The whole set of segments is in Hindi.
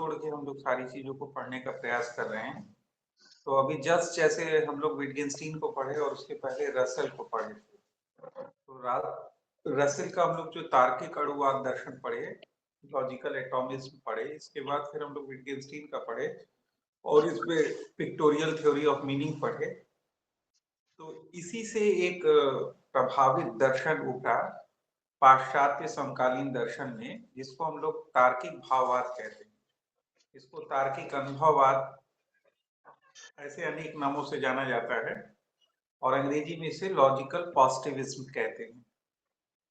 तोड़ के हम लोग सारी चीजों को पढ़ने का प्रयास कर रहे हैं। तो अभी जस्ट जैसे हम लोग विटगेंस्टीन को पढ़े और उसके पहले रसेल को पढ़े थे। तो रसेल का हम लोग जो तार्किक अणुवाद दर्शन पढ़े, लॉजिकल एटॉमिज्म पढ़े, इसके बाद फिर हम लोग विटगेंस्टीन का पढ़े और इसमें पिक्टोरियल थ्योरी ऑफ मीनिंग पढ़े। तो इसी से एक प्रभावित दर्शन उभरा पाश्चात्य समकालीन दर्शन में, जिसको हम लोग तार्किक भाववाद कहते हैं। इसको तार्किक अनुभववाद ऐसे अनेक नामों से जाना जाता है और अंग्रेजी में इसे लॉजिकल पॉजिटिविज्म कहते हैं।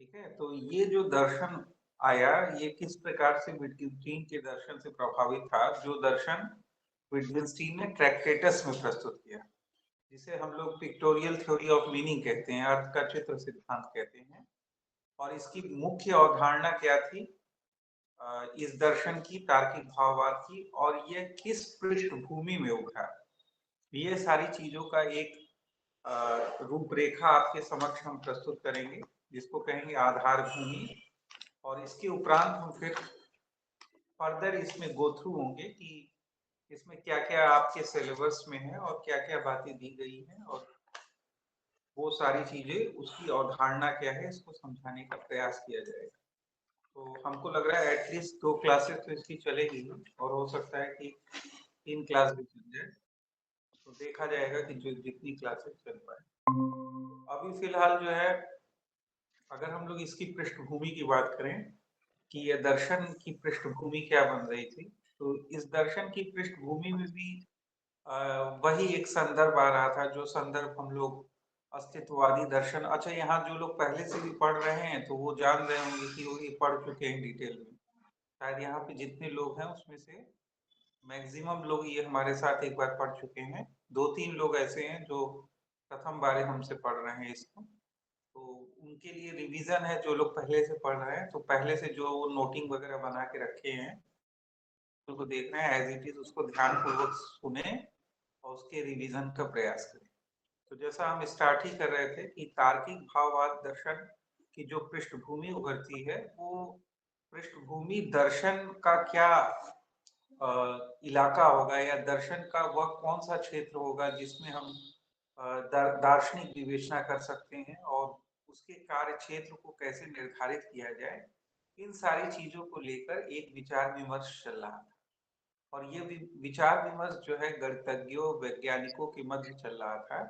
ठीक है, तो ये जो दर्शन आया, ये किस प्रकार से विटगेन्स्टीन के दर्शन से प्रभावित था, जो दर्शन विटगेन्स्टीन ने ट्रैक्टेटस में प्रस्तुत किया, जिसे हम लोग पिक्टोरियल थ्योरी ऑफ मीनिंग कहते हैं, अर्थ का चित्र सिद्धांत कहते हैं। और इसकी मुख्य अवधारणा क्या थी इस दर्शन की, तार्किक भाववाद की, और यह किस पृष्ठभूमि में उठा, ये सारी चीजों का एक रूपरेखा आपके समक्ष हम प्रस्तुत करेंगे, जिसको कहेंगे आधार भूमि। और इसके उपरांत हम फिर फर्दर इसमें गो थ्रू होंगे कि इसमें क्या क्या आपके सिलेबस में है और क्या क्या बातें दी गई हैं, और वो सारी चीजें, उसकी अवधारणा क्या है, इसको समझाने का प्रयास किया जाएगा। तो हमको लग रहा है एटलीस्ट 2 क्लासेस तो इसकी चलेगी, और हो सकता है कि 3 क्लास भी चल जाए। तो देखा जाएगा कि जो जितनी क्लासेस चल पाए। अभी फिलहाल जो है, अगर हम लोग इसकी पृष्ठभूमि की बात करें कि यह दर्शन की पृष्ठभूमि क्या बन रही थी, तो इस दर्शन की पृष्ठभूमि में भी वही एक संदर्भ आ रहा था, जो संदर्भ हम लोग अस्तित्ववादी दर्शन, अच्छा यहाँ जो लोग पहले से भी पढ़ रहे हैं तो वो जान रहे होंगे कि वो ये पढ़ चुके हैं डिटेल में। शायद यहाँ पे जितने लोग हैं उसमें से मैक्सिमम लोग ये हमारे साथ एक बार पढ़ चुके हैं। 2-3 लोग ऐसे हैं जो प्रथम बार हमसे पढ़ रहे हैं इसको। तो उनके लिए रिवीजन है, जो लोग पहले से पढ़ रहे हैं तो पहले से जो नोटिंग वगैरह बना के रखे हैं उनको देखना है, एज इट इज उसको ध्यानपूर्वक सुने और उसके रिवीजन का प्रयास करें। तो जैसा हम स्टार्ट ही कर रहे थे कि तार्किक भाववाद दर्शन की जो पृष्ठभूमि उभरती है, वो पृष्ठभूमि दर्शन का क्या इलाका होगा, या दर्शन का वह कौन सा क्षेत्र होगा जिसमें हम दार्शनिक विवेचना कर सकते हैं, और उसके कार्य क्षेत्र को कैसे निर्धारित किया जाए, इन सारी चीजों को लेकर एक विचार विमर्श चल रहा था। और ये विचार विमर्श जो है गणितज्ञों वैज्ञानिकों के मध्य चल रहा था,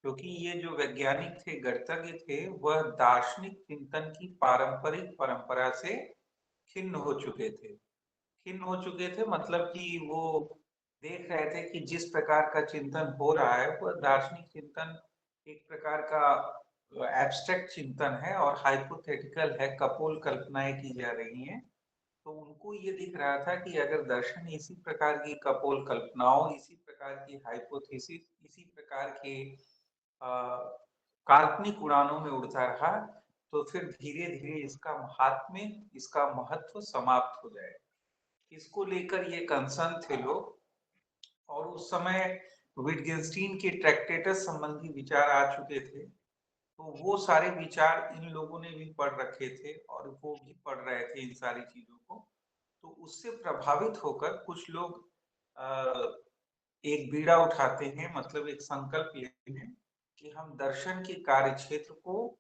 क्योंकि ये जो वैज्ञानिक थे, गणितज्ञ थे, वह दार्शनिक चिंतन की पारंपरिक परंपरा से खिन्न हो चुके थे। खिन्न हो चुके थे मतलब कि वो देख रहे थे कि जिस प्रकार का चिंतन हो रहा है वह दार्शनिक चिंतन एक प्रकार का एब्स्ट्रैक्ट चिंतन है और हाइपोथेटिकल है, कपोल कल्पनाएं की जा रही हैं। तो उनको ये दिख रहा था कि अगर दर्शन इसी प्रकार की कपोल कल्पनाओं, इसी प्रकार की हाइपोथेसिस, इसी प्रकार के काल्पनिक उड़ानों में उड़ता रहा, तो फिर धीरे धीरे इसका महात्म्य, इसका महत्व समाप्त हो जाएगा। इसको लेकर ये कंसर्न थे लोग। और उस समय विटगेन्स्टीन के ट्रैक्टेटस संबंधी विचार आ चुके थे, तो वो सारे विचार इन लोगों ने भी पढ़ रखे थे और वो भी पढ़ रहे थे इन सारी चीजों को। तो उससे प्रभावित होकर कुछ लोग एक बीड़ा उठाते हैं, मतलब एक संकल्प लेते हैं कि हम दर्शन के कार्य क्षेत्र को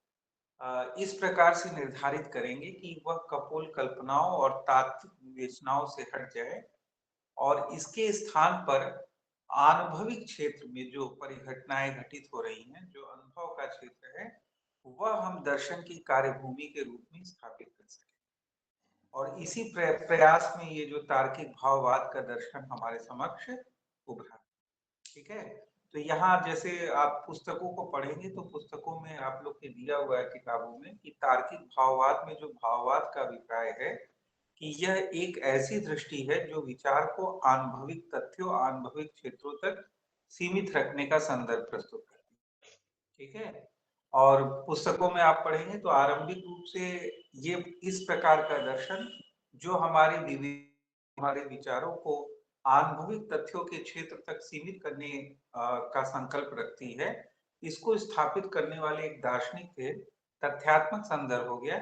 इस प्रकार से निर्धारित करेंगे कि वह कपोल कल्पनाओं और तात्विक विवेचनाओं से हट जाए, और इसके स्थान पर अनुभविक क्षेत्र में जो परिघटनाएं घटित हो रही हैं, जो अनुभव का क्षेत्र है, वह हम दर्शन की कार्यभूमि के रूप में स्थापित कर सकें। और इसी प्रयास में ये जो तार्किक भाववाद का दर्शन हमारे समक्ष उभरा। ठीक है, तो यहाँ जैसे आप पुस्तकों को पढ़ेंगे तो पुस्तकों में आप लोग के दिया हुआ है किताबों में कि तार्किक भाववाद में जो भाववाद का अभिप्राय है कि यह एक ऐसी दृष्टि है जो विचार को अनुभविक तथ्यों, अनुभविक क्षेत्रों तक सीमित रखने का संदर्भ प्रस्तुत करती है। ठीक है, और पुस्तकों में आप पढ़ेंगे तो आरंभिक रूप से ये इस प्रकार का दर्शन जो हमारे विचारों को अनुभविक तथ्यों के क्षेत्र तक सीमित करने का संकल्प रखती है, इसको स्थापित करने वाले एक दार्शनिक थे। तथ्यात्मक संदर्भ हो गया,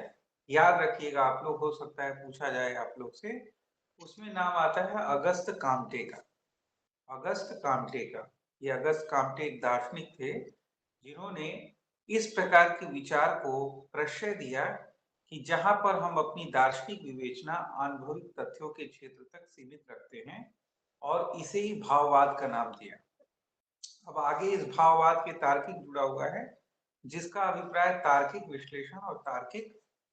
याद रखिएगा आप लोग, हो सकता है पूछा जाए आप लोग से उसमें नाम आता है अगस्त कामटे का। अगस्त कामटे का, ये अगस्त कामटे एक दार्शनिक थे जिन्होंने इस प्रकार के विचार को प्रश्रय दिया कि जहां पर हम अपनी दार्शनिक विवेचना अनुभविक तथ्यों के क्षेत्र तक सीमित रखते हैं, और इसे ही भाववाद का नाम दिया। अब आगे इस भाववाद के तार्किक जुड़ा हुआ है, जिसका अभिप्राय तार्किक विश्लेषण और तार्किक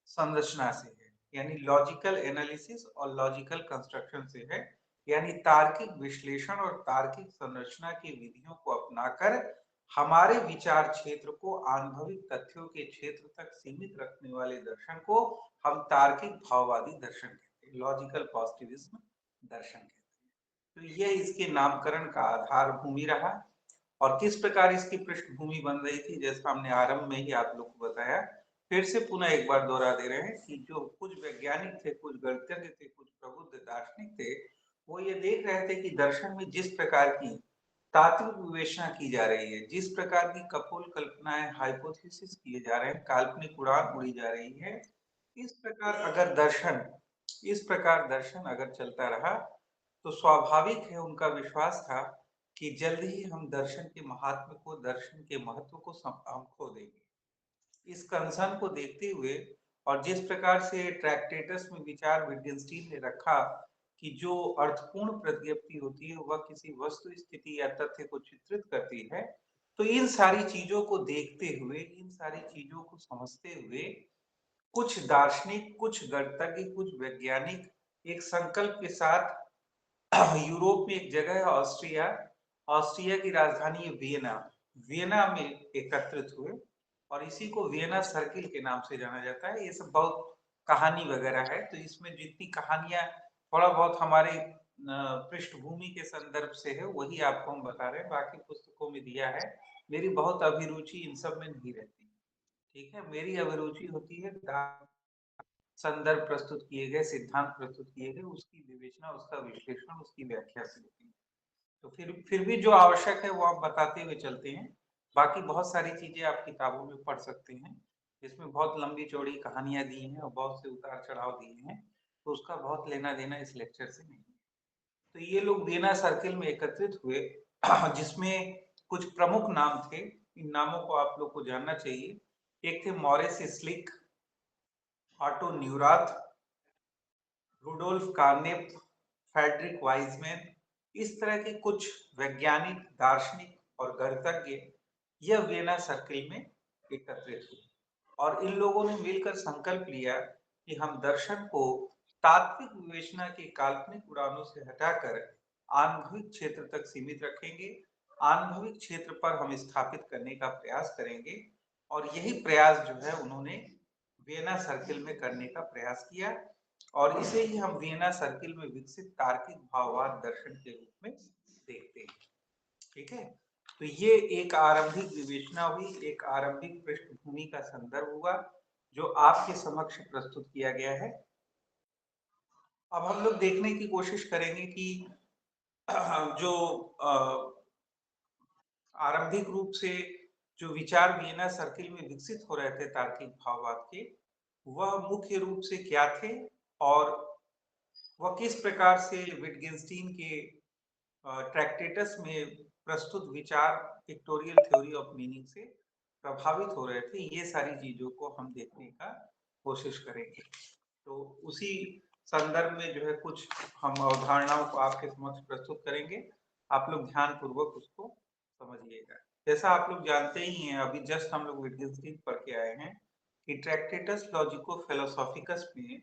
संरचना से है, यानी लॉजिकल एनालिसिस और लॉजिकल कंस्ट्रक्शन से है। यानी तार्किक विश्लेषण और तार्किक संरचना की विधियों को अपनाकर हमारे विचार क्षेत्र को अनुभविक तथ्यों के क्षेत्र तक सीमित रखने वाले दर्शन को हम तार्किक भाववादी दर्शन कहते हैं, लॉजिकल पॉजिटिविज्म दर्शन कहते हैं। तो यह इसके नामकरण का आधार भूमि रहा। और किस प्रकार इसकी पृष्ठभूमि बन रही थी, जैसा हमने आरंभ में ही आप लोग को बताया, फिर से पुनः एक बार दोहरा दे रहे हैं कि जो कुछ वैज्ञानिक थे, कुछ गणितज्ञ थे, कुछ प्रबुद्ध दार्शनिक थे, वो ये देख रहे थे कि दर्शन में जिस प्रकार की तात्विक विवेचना की जा रही है, जिस प्रकार की कपोल कल्पनाएं, हाइपोथेसिस किए जा रहे हैं, काल्पनिक उड़ान उड़ी जा रही है, इस प्रकार दर्शन अगर चलता रहा तो स्वाभाविक है, उनका विश्वास था कि जल्द ही हम दर्शन के महात्म्य को, दर्शन के महत्व को हम खो देंगे। इस कंसर्न को देखते हुए और जिस प्रकार से ट्रैक्टेटस में विचार विटगेंस्टीन ने रखा कि जो अर्थपूर्ण प्रज्ञप्ति होती है वह किसी वस्तु स्थिति या तथ्य को चित्रित करती है, तो इन सारी चीजों को देखते हुए, इन सारी चीजों को समझते हुए कुछ दार्शनिक, कुछ गणितज्ञ, कुछ वैज्ञानिक एक संकल्प के साथ यूरोप में एक जगह है ऑस्ट्रिया, ऑस्ट्रिया की राजधानी है वियना, वियना में एकत्रित हुए और इसी को वियना सर्किल के नाम से जाना जाता है। ये सब बहुत कहानी वगैरह है, तो इसमें जितनी कहानियां थोड़ा बहुत हमारे पृष्ठभूमि के संदर्भ से है वही आपको हम बता रहे हैं, बाकी पुस्तकों में दिया है। मेरी बहुत अभिरुचि इन सब में नहीं रहती, ठीक है। मेरी अभिरुचि होती है संदर्भ प्रस्तुत किए गए, सिद्धांत प्रस्तुत किए गए, उसकी विवेचना, उसका विश्लेषण, उसकी व्याख्या से होती है। तो फिर भी जो आवश्यक है वो आप बताते हुए चलते हैं। बाकी बहुत सारी चीजें आप किताबों में पढ़ सकते हैं, जिसमें बहुत लंबी चौड़ी कहानियां दी हैं और बहुत से उतार चढ़ाव दिए हैं, तो उसका बहुत लेना देना इस लेक्चर से नहीं है। तो ये लोग वियना सर्किल में एकत्रित हुए जिसमें कुछ प्रमुख नाम थे, इन नामों को आप लोग को जानना चाहिए। एक थे Moritz Schlick, Otto Neurath, Rudolf Carnap, Friedrich Waismann, इस तरह के कुछ वैज्ञानिक, दार्शनिक और गणितज्ञ यह वियना सर्किल में एकत्रित हुए और इन लोगों ने मिलकर संकल्प लिया कि हम दर्शन को तात्विक विवेचना के काल्पनिक उड़ानों से हटाकर अनुभविक क्षेत्र तक सीमित रखेंगे, अनुभविक क्षेत्र पर हम स्थापित करने का प्रयास करेंगे। और यही प्रयास जो है उन्होंने वियना सर्किल में करने का प्रयास किया, और इसे ही हम वियना सर्किल में विकसित तार्किक भाववाद दर्शन के रूप में देखते हैं, ठीक है। तो ये एक आरंभिक विवेचना हुई, एक आरंभिक पृष्ठभूमि का संदर्भ हुआ जो आपके समक्ष प्रस्तुत किया गया है। अब हम लोग देखने की कोशिश करेंगे कि जो आरंभिक रूप से जो विचार वियना सर्किल में विकसित हो रहे थे तार्किक भाववाद के, वह मुख्य रूप से क्या थे और वह किस प्रकार से विटगेंस्टीन के ट्रैक्टेटस में प्रस्तुत विचार पिक्टोरियल थ्योरी ऑफ मीनिंग से प्रभावित हो रहे थे, ये सारी चीजों को हम देखने का कोशिश करेंगे। तो उसी संदर्भ में जो है कुछ हम अवधारणाओं को आपके समक्ष प्रस्तुत करेंगे, आप लोग ध्यान पूर्वक उसको समझिएगा। जैसा आप लोग जानते ही हैं, अभी जस्ट हम लोग विटगेंस्टीन पढ़ के आए हैं कि ट्रैक्टेटस लॉजिको फिलोसॉफिकस में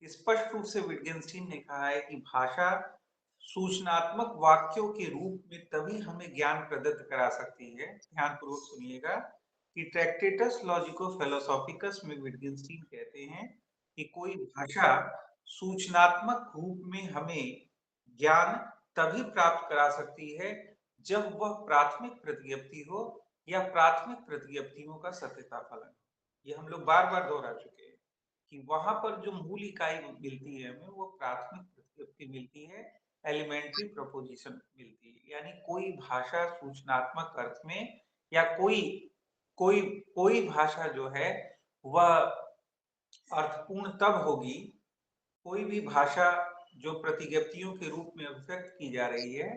स्पष्ट रूप से विटगेंस्टीन ने कहा है कि भाषा सूचनात्मक वाक्यों के रूप में तभी हमें ज्ञान प्रदत्त करा सकती है। ध्यान पूर्वक सुनिएगा कि ट्रैक्टेटस लॉजिको फिलोसॉफिकस में विटगेंस्टीन कहते हैं कि कोई भाषा सूचनात्मक रूप में हमें ज्ञान तभी प्राप्त करा सकती है जब वह प्राथमिक प्रतिज्ञप्ति हो या प्राथमिक प्रतिज्ञप्तियों का सत्यता फलन। ये हम लोग बार बार दोहरा चुके हैं कि वहां पर जो मूल इकाई मिलती है हमें, वो प्राथमिक प्रतिज्ञप्ति मिलती है, एलिमेंट्री प्रोपोजिशन मिलती है। यानी कोई भाषा सूचनात्मक अर्थ में या कोई कोई कोई भाषा जो है वह अर्थपूर्ण तब होगी, कोई भी भाषा जो प्रतिज्ञप्तियों के रूप में अभिव्यक्त की जा रही है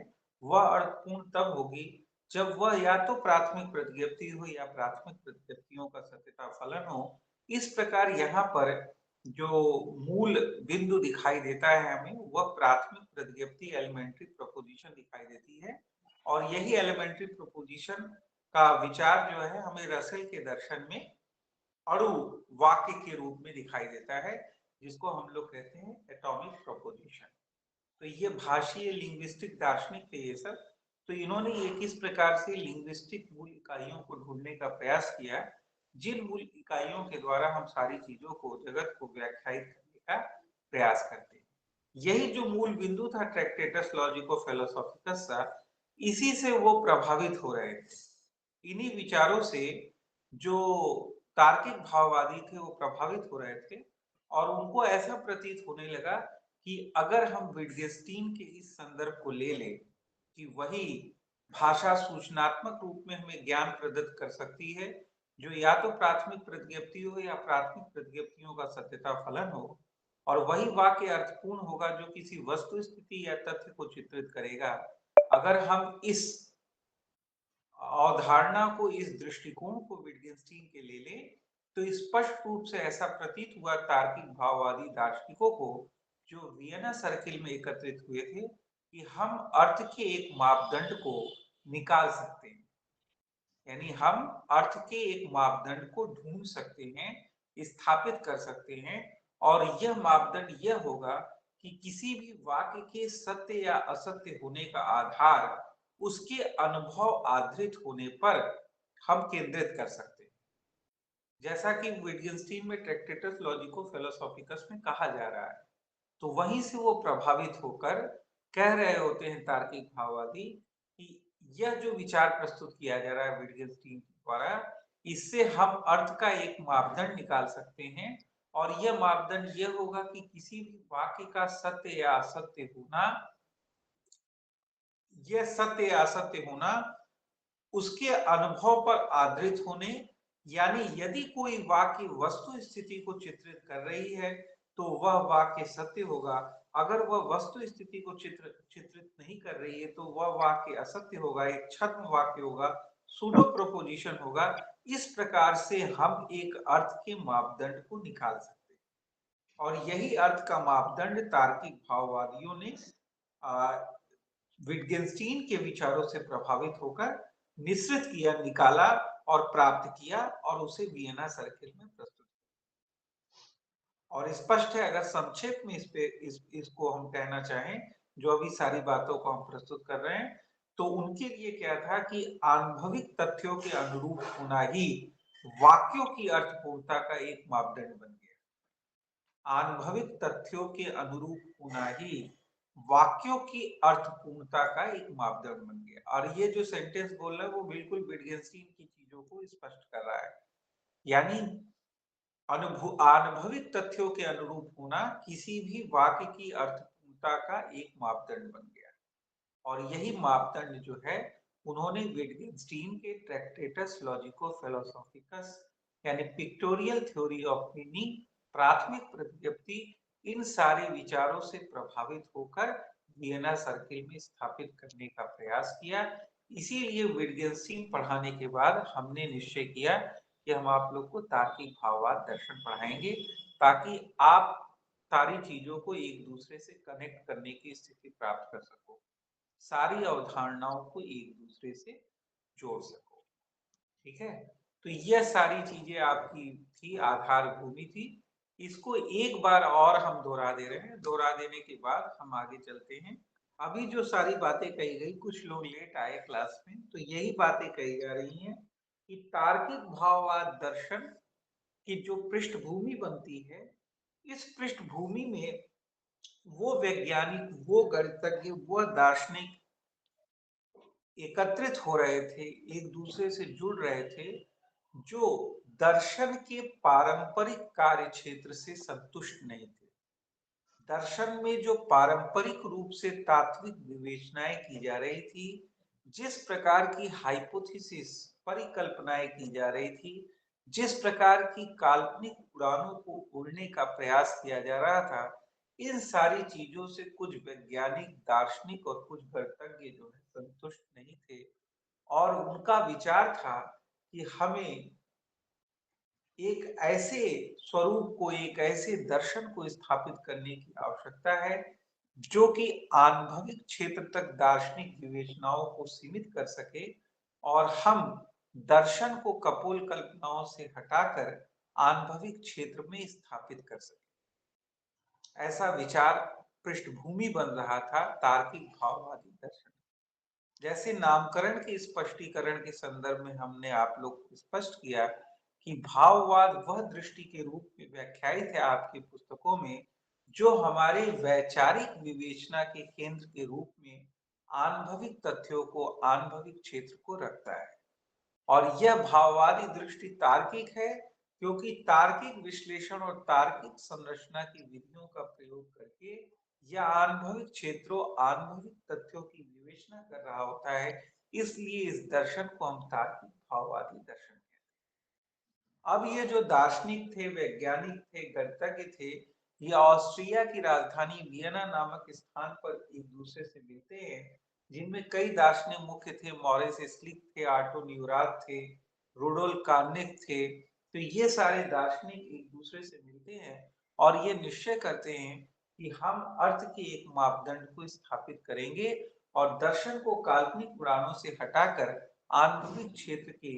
वह अर्थपूर्ण तब होगी जब वह या तो प्राथमिक प्रतिज्ञप्ति हो या प्राथमिक प्रतिज्ञप्तियों का सत्यता फलन हो। इस प्रकार यहाँ पर जो मूल बिंदु दिखाई देता है हमें वह प्राथमिक प्रतिज्ञप्ति एलिमेंट्री प्रोपोजिशन दिखाई देती है और यही एलिमेंट्री प्रोपोजिशन का विचार जो है हमें रसेल के दर्शन में अणु वाक्य के रूप में दिखाई देता है जिसको हम लोग कहते हैं एटॉमिक प्रोपोजिशन। तो ये भाषीय लिंग्विस्टिक दार्शनिक थे ये सब। तो इन्होंने ये किस प्रकार से लिंग्विस्टिक मूल इकाइयों को ढूंढने का प्रयास किया जिन मूल इकाइयों के द्वारा हम सारी चीजों को जगत को व्याख्यायित करने का प्रयास करते हैं। यही जो मूल बिंदु था ट्रैक्टेटस लॉजिको फिलोसॉफिकस का, इसी से वो प्रभावित हो रहे थे। इन्हीं विचारों से जो तार्किक भाववादी थे वो प्रभावित हो रहे थे और उनको ऐसा प्रतीत होने लगा कि अगर हम विटगेस्टीन के इस संदर्भ को ले लें कि वही भाषा सूचनात्मक रूप में हमें ज्ञान प्रदत्त कर सकती है जो या तो प्राथमिक प्रतिज्ञप्ति हो या प्राथमिक प्रतिज्ञप्तियों का सत्यता फलन हो और वही वाक्य अर्थपूर्ण होगा जो किसी वस्तु स्थिति या तथ्य को चित्रित करेगा। अगर हम इस अवधारणा को, इस दृष्टिकोण को विटगेन्स्टीन के ले लें तो स्पष्ट रूप से ऐसा प्रतीत हुआ तार्किक भाववादी दार्शनिकों को जो वियना सर्किल में एकत्रित हुए थे कि हम अर्थ के एक मापदंड को निकाल सकते हैं, यानी हम अर्थ के एक मापदंड को ढूंढ सकते हैं, स्थापित कर सकते हैं और यह मापदंड यह होगा कि किसी भी वाक्य के सत्य या असत्य होने का आधार उसके अनुभव आधारित होने पर हम केंद्रित कर सकते हैं। जैसा कि विटगेन्स्टीन में ट्रैक्टेटस लॉजिको फिलोसॉफिकस में कहा जा रहा है, तो वहीं से वो प्रभावित होकर कह रहे होते हैं तार्किक भाववादी कि यह जो विचार प्रस्तुत किया जा रहा है विटगेन्स्टीन द्वारा, इससे हम अर्थ का एक मापदंड निकाल सकते हैं और यह मापदंड यह होगा कि किसी भी वाक्य का सत्य या असत्य होना, यह सत्य या असत्य होना उसके अनुभव पर आधारित होने, यानी यदि कोई वाक्य वस्तु स्थिति को चित्रित कर रही है तो वह वाक्य सत्य होगा, अगर वह वस्तु स्थिति को चित्रित नहीं कर रही है तो वह वाक्य असत्य होगा, एक छद्म वाक्य होगा, सूडो प्रोपोजिशन होगा। इस प्रकार से हम एक अर्थ के मापदंड को निकाल सकते हैं और यही अर्थ का मापदंड तार्किक भाववादियों ने विटगेन्स्टीन के विचारों से प्रभावित होकर निश्चित किया, निकाला और प्राप्त किया और उसे वियना सर्किल में प्रस्तुत किया। और स्पष्ट है, अगर संक्षेप में इसको हम कहना चाहें, जो अभी सारी बातों को हम प्रस्तुत कर रहे हैं, तो उनके लिए क्या था कि आनुभविक तथ्यों के अनुरूप होना ही वाक्यों की अर्थपूर्णता का एक मापदंड बन गया। आनुभविक तथ्यों के अनुरूप होना ही वाक्यों की अर्थपूर्णता का एक मापदंड बन गया। और ये जो सेंटेंस बोल रहा है वो बिल्कुल विटगेन्स्टीन की चीजों को स्पष्ट कर रहा है, यानी आनुभविक तथ्यों के अनुरूप होना किसी भी वाक्य की अर्थपूर्णता का एक मापदंड बन गया और यही मापदंड जो है उन्होंने विटगेन्स्टीन के ट्रैक्टेटस लॉजिको फिलोसॉफिकस यानी पिक्टोरियल थ्योरी ऑफ मीनिंग, प्राथमिक प्रतिज्ञप्ति, इन सारे विचारों से प्रभावित होकर वियना सर्किल में स्थापित करने का प्रयास किया। इसीलिए विटगेन्स्टीन पढ़ाने के बाद हमने निश्चय किया कि हम आप लोग को तार्किक भाववाद दर्शन पढ़ाएंगे ताकि आप सारी चीजों को एक दूसरे से कनेक्ट करने की स्थिति प्राप्त कर सको, सारी अवधारणाओं को एक दूसरे से जोड़ सको। ठीक है, तो यह सारी चीजें आपकी थी, आधार भूमि थी। इसको एक बार और हम दोहरा दे रहे हैं, दोहरा देने के बाद हम आगे चलते हैं। अभी जो सारी बातें कही गई, कुछ लोग लेट आए क्लास में, तो यही बातें कही जा रही हैं कि तार्किक भाववाद दर्शन की जो पृष्ठभूमि बनती है, इस पृष्ठभूमि में वो वैज्ञानिक, वो गणितज्ञ, वो दार्शनिक एकत्रित हो रहे थे, एक दूसरे से जुड़ रहे थे, जो दर्शन के पारंपरिक कार्य क्षेत्र से संतुष्ट नहीं थे। दर्शन में जो पारंपरिक रूप से तात्विक विवेचनाएं की जा रही थी, जिस प्रकार की हाइपोथेसिस, परिकल्पनाएं की जा रही थी, जिस प्रकार की काल्पनिक उड़ानों को उड़ने का प्रयास किया जा रहा था, इन सारी चीजों से कुछ वैज्ञानिक, दार्शनिक और कुछ गणितज्ञ जो है संतुष्ट नहीं थे और उनका विचार था कि हमें एक ऐसे स्वरूप को, एक ऐसे दर्शन को स्थापित करने की आवश्यकता है जो कि आनुभविक क्षेत्र तक दार्शनिक विवेचनाओं को सीमित कर सके और हम दर्शन को कपोल कल्पनाओं से हटाकर आनुभविक क्षेत्र में स्थापित कर सके। ऐसा विचार पृष्ठभूमि बन रहा था तार्किक भाववादी दर्शन। जैसे नामकरण के स्पष्टीकरण के संदर्भ में हमने आप लोग को स्पष्ट किया कि भाववाद वह दृष्टि के रूप में व्याख्यायित है आपकी पुस्तकों में जो हमारे वैचारिक विवेचना के केंद्र के रूप में आनुभविक तथ्यों को, आनुभविक क्षेत्र को रखता है। और यह भाववादी दृष्टि तार्किक है क्योंकि तार्किक विश्लेषण और तार्किक संरचना की विधियों का प्रयोग करके यह अनुभविक क्षेत्रों, अनुभविक तथ्यों की विवेचना कर रहा होता है। इसलिए इस दर्शन को हम तार्किक भाववादी दर्शन कहते हैं। अब ये जो दार्शनिक थे, वैज्ञानिक थे, गणितज्ञ थे, ये ऑस्ट्रिया की राजधानी वियना नामक स्थान पर एक दूसरे से मिलते हैं, जिनमें कई दार्शनिक मुख्य थे। मॉरिस स्लिक थे, आर्टो न्यूराथ थे, रुडोल्फ कार्नेग थे। तो ये सारे दार्शनिक एक दूसरे से मिलते हैं और ये निश्चय करते हैं कि हम अर्थ के एक मापदंड को स्थापित करेंगे और दर्शन को काल्पनिक उड़ानों से हटाकर आनुभविक क्षेत्र के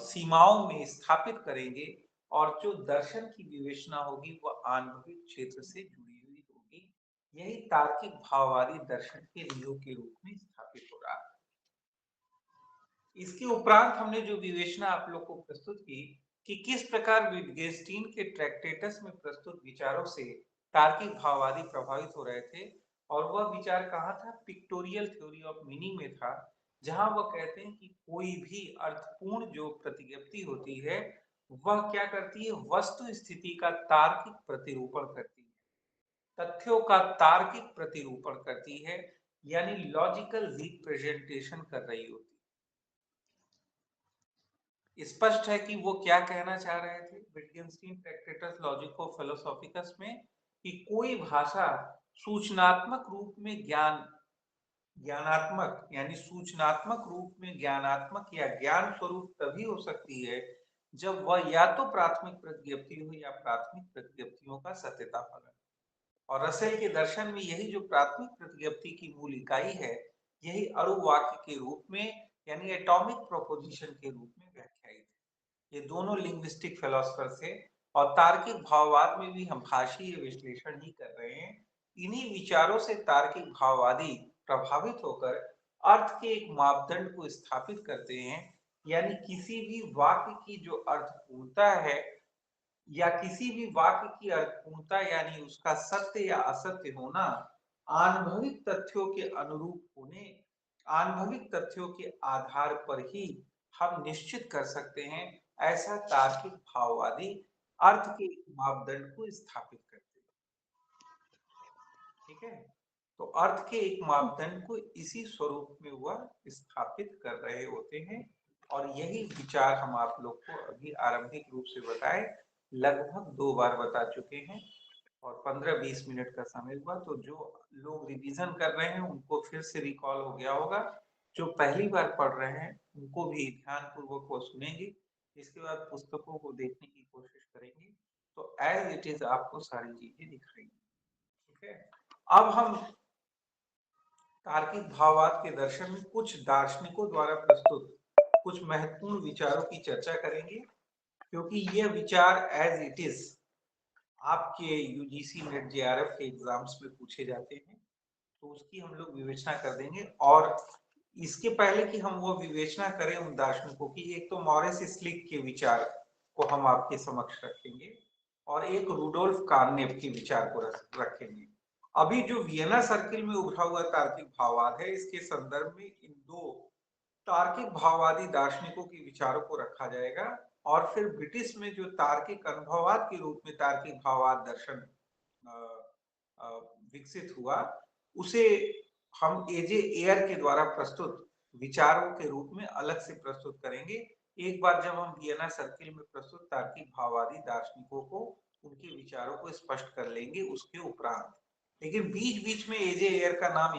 सीमाओं में स्थापित करेंगे और जो दर्शन की विवेचना होगी वह आनुभविक क्षेत्र से जुड़ी हुई होगी। यही तार्किक भाववादी दर्शन के नींव के रूप में स्थापित हो रहा है। इसके उपरांत हमने जो विवेचना आप लोग को प्रस्तुत की कि किस प्रकार विटगेस्टीन के ट्रैक्टेटस में प्रस्तुत विचारों से तार्किक भाववादी प्रभावित हो रहे थे और वह विचार कहाँ था? पिक्टोरियल थ्योरी ऑफ मीनिंग में था, जहां वह कहते हैं कि कोई भी अर्थपूर्ण जो प्रतिज्ञप्ति होती है वह क्या करती है? वस्तु स्थिति का तार्किक प्रतिरूपण करती है, तथ्यों का तार्किक प्रतिरूपण करती है, यानी लॉजिकल रिप्रेजेंटेशन कर रही होती है। स्पष्ट है कि वो क्या कहना चाह रहे थे विटगेन्स्टीन ट्रैक्टेटस लॉजिको फिलोसॉफिकस में कि कोई भाषा सूचनात्मक रूप में ज्ञानात्मक यानी सूचनात्मक रूप में ज्ञानात्मक या ज्ञान स्वरूप तभी हो सकती है जब वह या तो प्राथमिक प्रतिज्ञप्ति हो या प्राथमिक प्रतिज्ञप्तियों का सत्यता फलन। और रसेल के दर्शन में यही जो प्राथमिक प्रतिज्ञप्ति की मूल इकाई है, यही अणु वाक्य के रूप में यानी एटॉमिक प्रोपोजिशन के रूप में व्याख्यायित है। ये दोनों लिंग्विस्टिक फिलोसफर्स थे और तार्किक भाववाद में भी हम भाषीय विश्लेषण ही कर रहे हैं। इन्हीं विचारों से तार्किक भाववादी प्रभावित होकर अर्थ के एक मापदंड को स्थापित करते हैं, यानी किसी भी वाक्य की जो अर्थपूर्णता है या किसी भी वाक्य की अर्थपूर्णता यानी उसका सत्य या असत्य होना आनुभविक तथ्यों के अनुरूप होने, आनुभविक तथ्यों के आधार पर ही हम निश्चित कर सकते हैं। ऐसा तार्किक भाववादी अर्थ के मापदंड को स्थापित करते हैं। ठीक है, तो अर्थ के एक मापदंड को इसी स्वरूप में वह स्थापित कर रहे होते हैं और यही विचार हम आप लोग को अभी आरंभिक रूप से बताए, लगभग 2 बार बता चुके हैं और 15-20 मिनट का समय हुआ। तो जो लोग रिवीजन कर रहे हैं उनको फिर से रिकॉल हो गया होगा, जो पहली बार पढ़ रहे हैं उनको भी ध्यानपूर्वक वो सुनेंगे, इसके बाद पुस्तकों को देखने की कोशिश करेंगे तो एज इट इज आपको सारी चीजें दिखाएंगी। ठीक है, अब हम तार्किक भाववाद के दर्शन में कुछ दार्शनिकों द्वारा प्रस्तुत कुछ महत्वपूर्ण विचारों की चर्चा करेंगे, क्योंकि यह विचार एज इट इज आपके यूजीसी नेट जेआरएफ के एग्जाम्स में पूछे जाते हैं, तो उसकी हम लोग विवेचना कर देंगे। और इसके पहले कि हम वो विवेचना करें उन दार्शनिकों की, एक तो मॉरिस स्लिक के विचार को हम आपके समक्ष रखेंगे और एक रुडोल्फ कार्नेव के विचार को रखेंगे। अभी जो वियना सर्किल में उभरा हुआ तार्किक भाववाद है, इसके संदर्भ में इन दो तार्किक भाववादी दार्शनिकों के विचारों को रखा जाएगा और फिर ब्रिटिश में जो तार्किक अनुभववाद के रूप में तार्किक भाववाद दर्शन विकसित हुआ, उसे हम एजे एयर के द्वारा प्रस्तुत विचारों के रूप में अलग से प्रस्तुत करेंगे, एक बार जब हम वियना सर्किल में प्रस्तुत तार्किक भाववादी दार्शनिकों को उनके विचारों को स्पष्ट कर लेंगे उसके उपरांत। लेकिन बीच बीच में एजे एयर का नाम